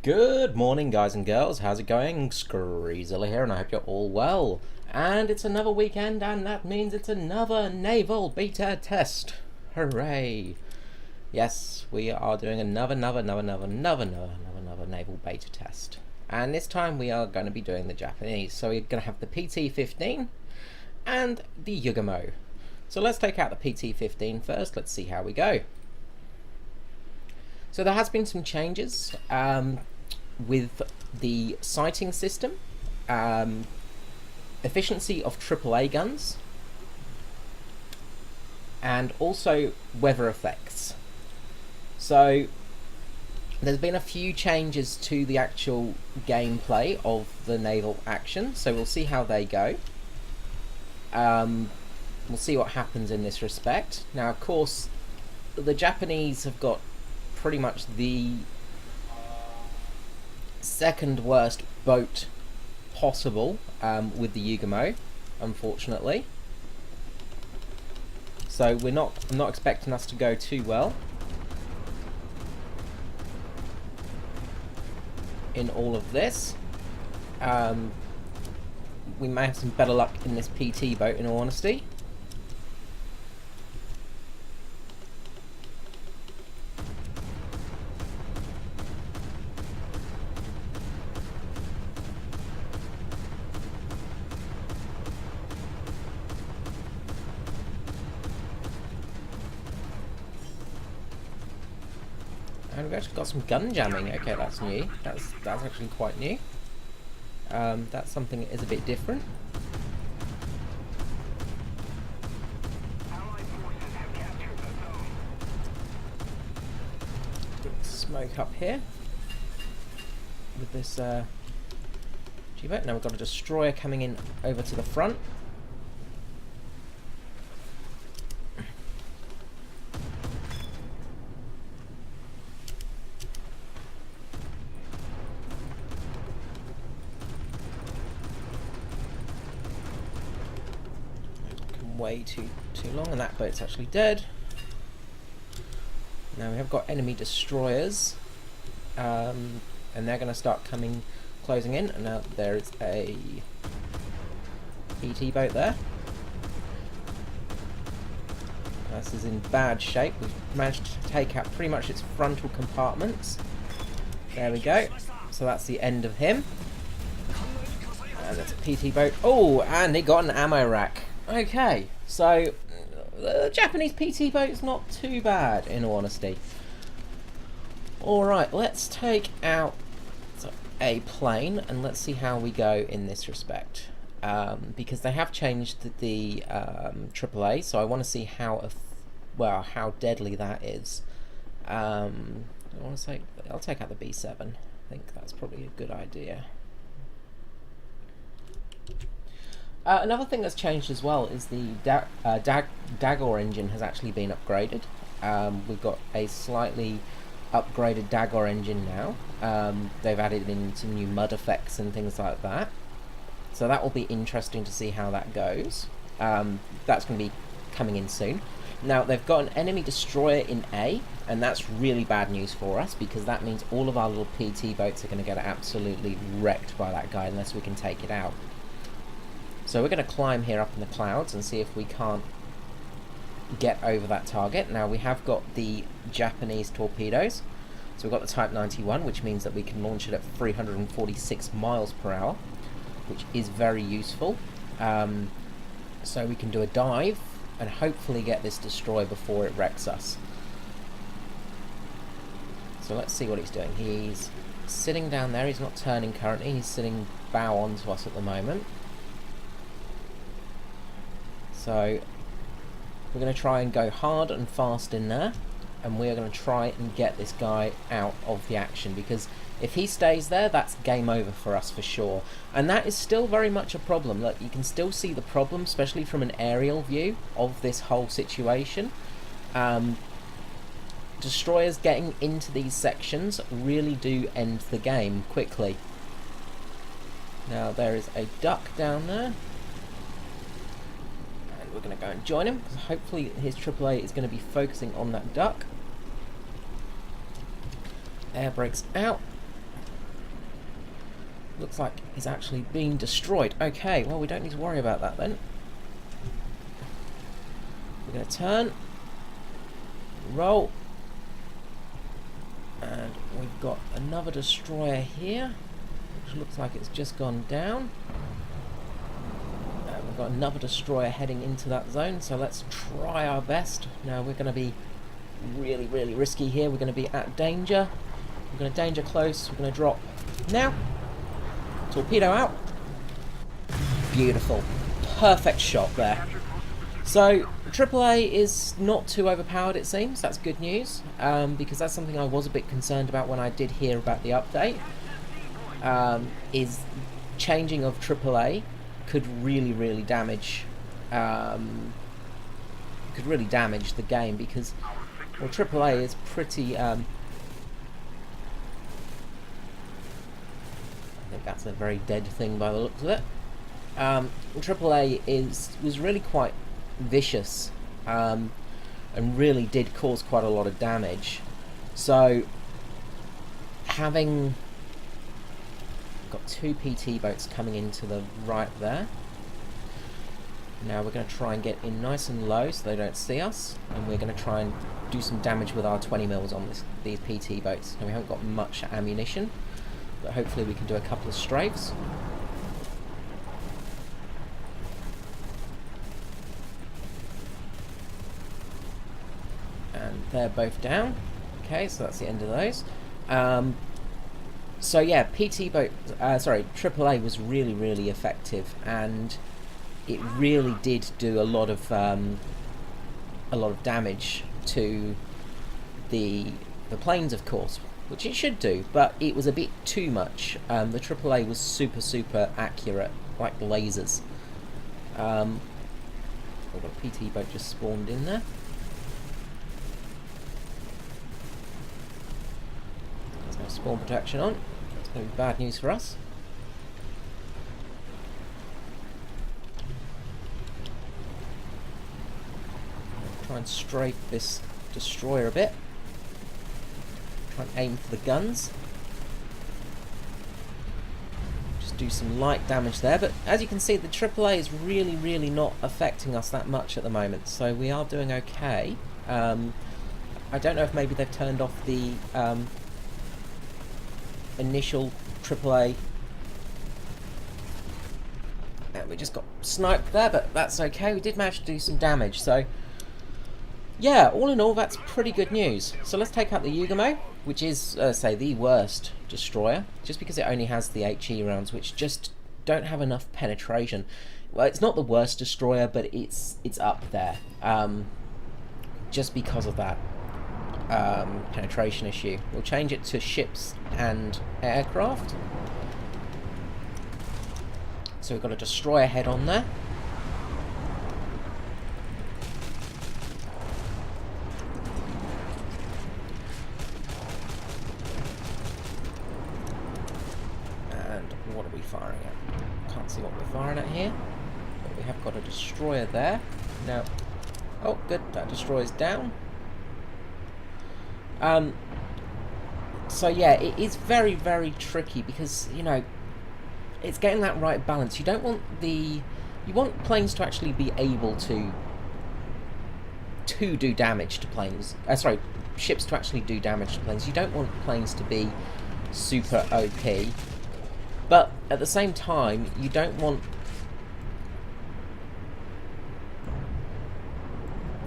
Good morning, guys and girls. How's it going? Screezilla here, and I hope you're all well. And it's another weekend, and that means it's another naval beta test. Hooray! Yes, we are doing another naval beta test. And this time we are going to be doing the Japanese. So we're going to have the PT-15 and the Yugamo. So let's take out the PT-15 first. Let's see how we go. So there has been some changes with the sighting system, efficiency of AAA guns, and also weather effects. So there's been a few changes to the actual gameplay of the naval action, so we'll see how they go. We'll see what happens in this respect. Now, of course, the Japanese have got pretty much the second worst boat possible with the Yugamo, unfortunately. So I'm not expecting us to go too well in all of this. We may have some better luck in this PT boat, in all honesty. And we've actually got some gun jamming. Okay, that's new. That's actually quite new. That's something that is a bit different. Smoke up here with this G-boat. Now we've got a destroyer coming in over to the front. Way too long, and that boat's actually dead. Now we have got enemy destroyers, and they're going to start closing in. And now there is a PT boat there. This is in bad shape. We've managed to take out pretty much its frontal compartments. There we go. So that's the end of him. And that's a PT boat. Oh, and it got an ammo rack. Okay, so the Japanese PT boat's not too bad, in all honesty. Alright, let's take out a plane and let's see how we go in this respect. Because they have changed the AAA, so I want to see how deadly that is. I want to say I'll take out the B7. I think that's probably a good idea. Another thing that's changed as well is the Dagor engine has actually been upgraded. We've got a slightly upgraded Dagor engine now. They've added in some new mud effects and things like that. So that will be interesting to see how that goes. That's going to be coming in soon. Now, they've got an enemy destroyer in A, and that's really bad news for us, because that means all of our little PT boats are going to get absolutely wrecked by that guy unless we can take it out. So we're going to climb here up in the clouds and see if we can't get over that target. Now we have got the Japanese torpedoes. So we've got the Type 91, which means that we can launch it at 346 miles per hour, which is very useful. So we can do a dive and hopefully get this destroyer before it wrecks us. So let's see what he's doing. He's sitting down there. He's not turning currently. He's sitting bow on to us at the moment. So we're going to try and go hard and fast in there, and we're going to try and get this guy out of the action, because if he stays there, that's game over for us for sure. And that is still very much a problem. Look, you can still see the problem, especially from an aerial view of this whole situation. Destroyers getting into these sections really do end the game quickly. Now there is a duck down there. We're going to go and join him, because hopefully his AAA is going to be focusing on that duck. Air brakes out. Looks like he's actually been destroyed. Okay, well, we don't need to worry about that then. We're going to turn, roll, and we've got another destroyer here, which looks like it's just gone down. We've got another destroyer heading into that zone, so let's try our best. Now we're going to be really, really risky here. We're going to be at danger. We're going to danger close. We're going to drop now. Torpedo out. Beautiful. Perfect shot there. So, AAA is not too overpowered, it seems. That's good news, because that's something I was a bit concerned about when I did hear about the update. Is changing of AAA could really, really damage the game, because, well, AAA is pretty... I think that's a very dead thing by the looks of it. AAA was really quite vicious, and really did cause quite a lot of damage. So having got 2 PT boats coming into the right there. Now we're going to try and get in nice and low so they don't see us, and we're going to try and do some damage with our 20 mils on these PT boats. Now we haven't got much ammunition, but hopefully we can do a couple of strafes. And they're both down. Okay, so that's the end of those. So yeah, AAA was really, really effective, and it really did do a lot of damage to the planes, of course, which it should do, but it was a bit too much. The AAA was super, super accurate, like lasers. We've got a PT boat just spawned in there. There's no spawn protection on. That's going to be bad news for us. Try and strafe this destroyer a bit. Try and aim for the guns. Just do some light damage there, but as you can see, the AAA is really, really not affecting us that much at the moment, so we are doing okay. I don't know if maybe they've turned off the initial AAA. We just got sniped there, but that's okay. We did manage to do some damage, so yeah, all in all, that's pretty good news. So let's take out the Yugamo, which is, say, the worst destroyer, just because it only has the HE rounds, which just don't have enough penetration. Well, it's not the worst destroyer, but it's up there, just because of that penetration issue. We'll change it to ships and aircraft. So we've got a destroyer head on there. What are we firing at? Can't see what we're firing at here, but we have got a destroyer there. Now, oh good, that destroyer's down. So yeah, it is very, very tricky because, you know, it's getting that right balance. You don't want you want planes to actually be able to do damage to planes. Sorry, ships to actually do damage to planes. You don't want planes to be super OP. But at the same time, you don't want...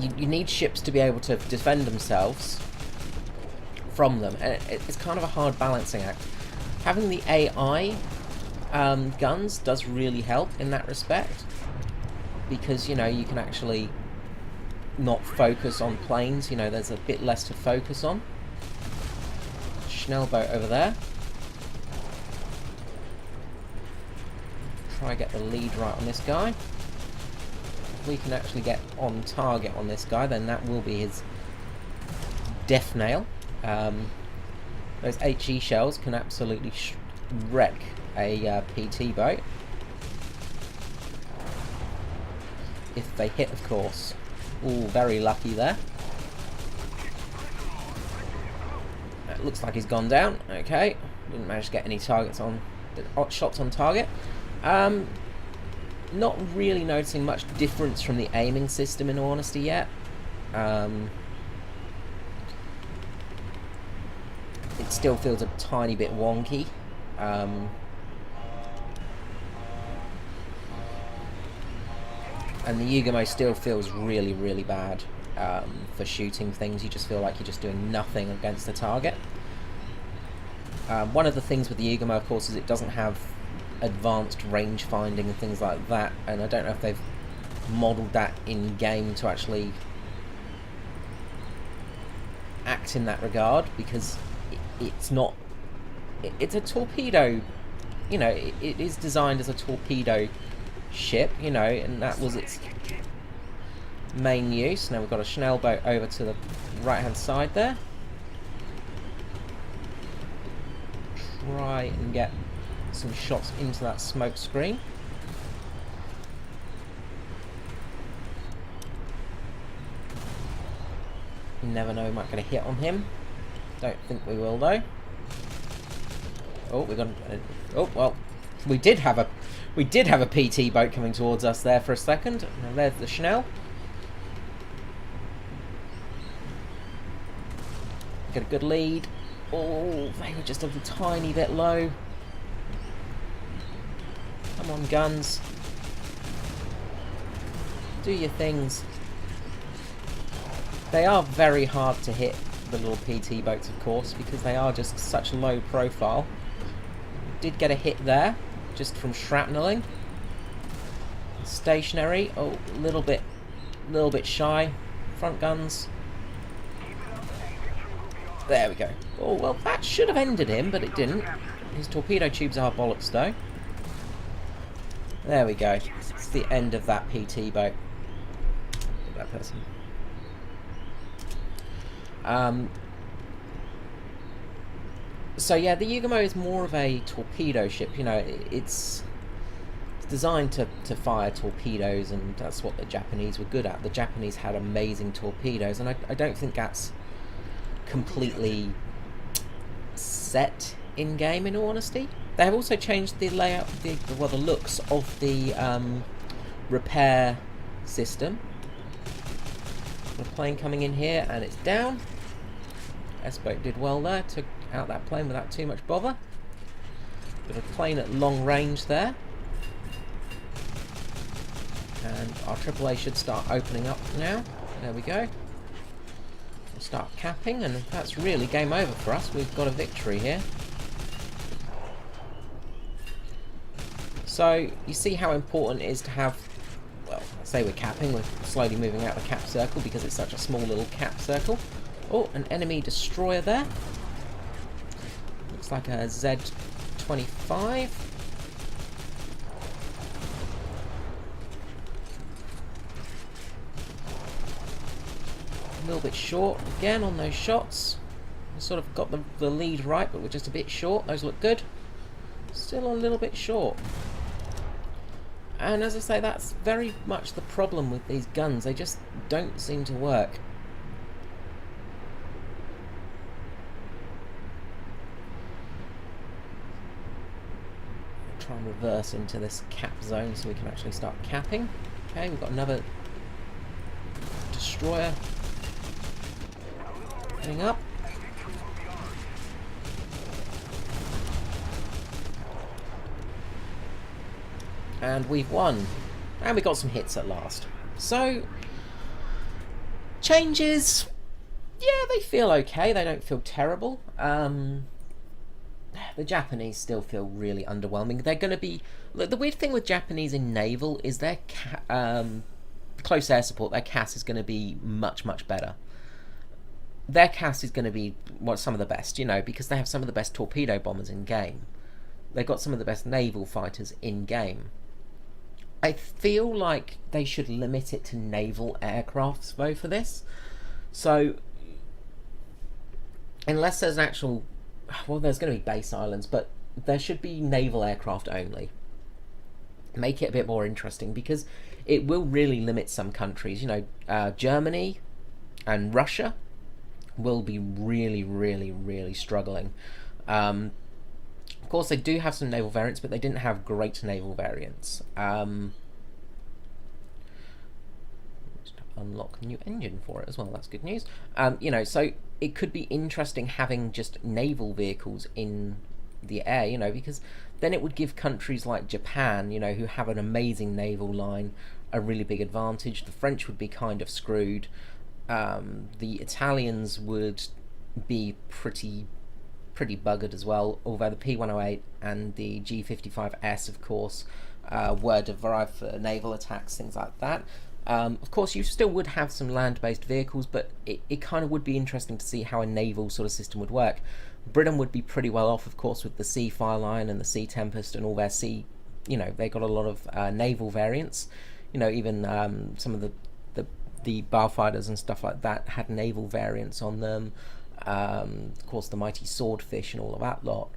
You need ships to be able to defend themselves from them. And it's kind of a hard balancing act. Having the AI guns does really help in that respect. Because, you know, you can actually not focus on planes. You know, there's a bit less to focus on. Schnellboat over there. Try get the lead right on this guy. If we can actually get on target on this guy, then that will be his death nail. Those HE shells can absolutely wreck a PT boat. If they hit, of course. Ooh, very lucky there. It looks like he's gone down. Okay, didn't manage to get any targets on shots on target. Not really noticing much difference from the aiming system, in all honesty, yet. It still feels a tiny bit wonky. And the Yugumo still feels really, really bad for shooting things. You just feel like you're just doing nothing against the target. One of the things with the Yugumo, of course, is it doesn't have advanced range finding and things like that, and I don't know if they've modelled that in-game to actually act in that regard, because it's not... It's a torpedo, you know, it is designed as a torpedo ship, you know, and that was its main use. Now we've got a Chanel boat over to the right hand side there. Try and get some shots into that smoke screen. You never know, we might get a hit on him. Don't think we will though. Oh, we're gonna. Oh well, we did have a PT boat coming towards us there for a second. Now there's the Chanel. Get a good lead. Oh, they were just a tiny bit low. Come on, guns. Do your things. They are very hard to hit, the little PT boats, of course, because they are just such low profile. Did get a hit there, just from shrapneling. Stationary. Oh, a little bit shy. Front guns. There we go. Oh, well, that should have ended him, but it didn't. His torpedo tubes are bollocks, though. There we go. It's the end of that PT boat. That person. So yeah, the Yugumo is more of a torpedo ship. You know, it's designed to fire torpedoes, and that's what the Japanese were good at. The Japanese had amazing torpedoes, and I don't think that's completely set in game, in all honesty. They have also changed the layout, the looks of the repair system. The plane coming in here, and it's down. S-boat did well there, took out that plane without too much bother. Got a plane at long range there. And our AAA should start opening up now. There we go. We'll start capping, and that's really game over for us. We've got a victory here. So, you see how important it is to have... Well, I say we're capping, we're slowly moving out the cap circle because it's such a small little cap circle. Oh, an enemy destroyer there. Looks like a Z-25. A little bit short again on those shots. We sort of got the lead right, but we're just a bit short. Those look good. Still a little bit short. And as I say, that's very much the problem with these guns. They just don't seem to work. Try and reverse into this cap zone so we can actually start capping. Okay, we've got another destroyer heading up. And we've won. And we got some hits at last. So, changes, yeah, they feel okay. They don't feel terrible. The Japanese still feel really underwhelming. They're going to be... The weird thing with Japanese in Naval is their close air support, their CAS is going to be much, much better. Their CAS is going to be some of the best, you know, because they have some of the best torpedo bombers in game. They've got some of the best naval fighters in game. I feel like they should limit it to naval aircrafts, though, for this. So, unless there's an actual... Well, there's going to be base islands, but there should be naval aircraft only. Make it a bit more interesting, because it will really limit some countries. You know, Germany and Russia will be really, really, really struggling. Of course, they do have some naval variants, but they didn't have great naval variants. Just unlock a new engine for it as well. That's good news. You know, so it could be interesting having just naval vehicles in the air, you know, because then it would give countries like Japan, you know, who have an amazing naval line, a really big advantage. The French would be kind of screwed. The Italians would be pretty buggered as well, although the P108 and the G55S, of course, were derived for naval attacks, things like that. Of course, you still would have some land-based vehicles, but it kind of would be interesting to see how a naval sort of system would work. Britain would be pretty well off, of course, with the Sea Fireline and the Sea Tempest and all their sea, you know, they got a lot of naval variants. You know, even some of the Barfighters and stuff like that had naval variants on them. Of course, the mighty Swordfish and all of that lot.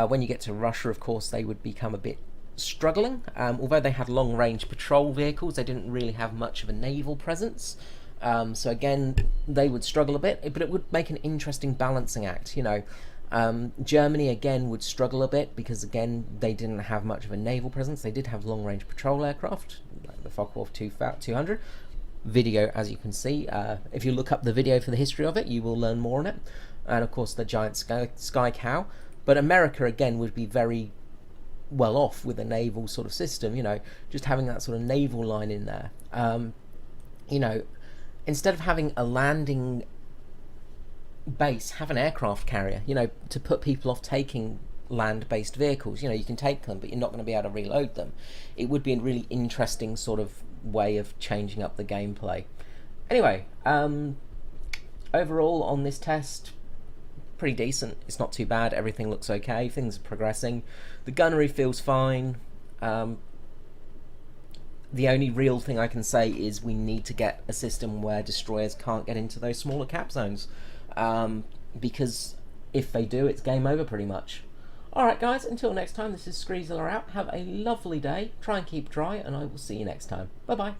When you get to Russia, of course, they would become a bit struggling. Although they had long-range patrol vehicles, they didn't really have much of a naval presence. So again, they would struggle a bit, but it would make an interesting balancing act, you know. Germany, again, would struggle a bit because, again, they didn't have much of a naval presence. They did have long-range patrol aircraft, like the Focke-Wulf 200. Video, as you can see, if you look up the video for the history of it, you will learn more on it. And of course the giant sky cow. But America, again, would be very well off with a naval sort of system, you know, just having that sort of naval line in there. You know, instead of having a landing base, have an aircraft carrier, you know, to put people off taking land-based vehicles. You know, you can take them, but you're not going to be able to reload them. It would be a really interesting sort of way of changing up the gameplay. Anyway, overall on this test, pretty decent. It's not too bad. Everything looks okay. Things are progressing. The gunnery feels fine. The only real thing I can say is we need to get a system where destroyers can't get into those smaller cap zones, because if they do, it's game over pretty much. Alright guys, until next time, this is Screezilla out. Have a lovely day, try and keep dry, and I will see you next time. Bye bye.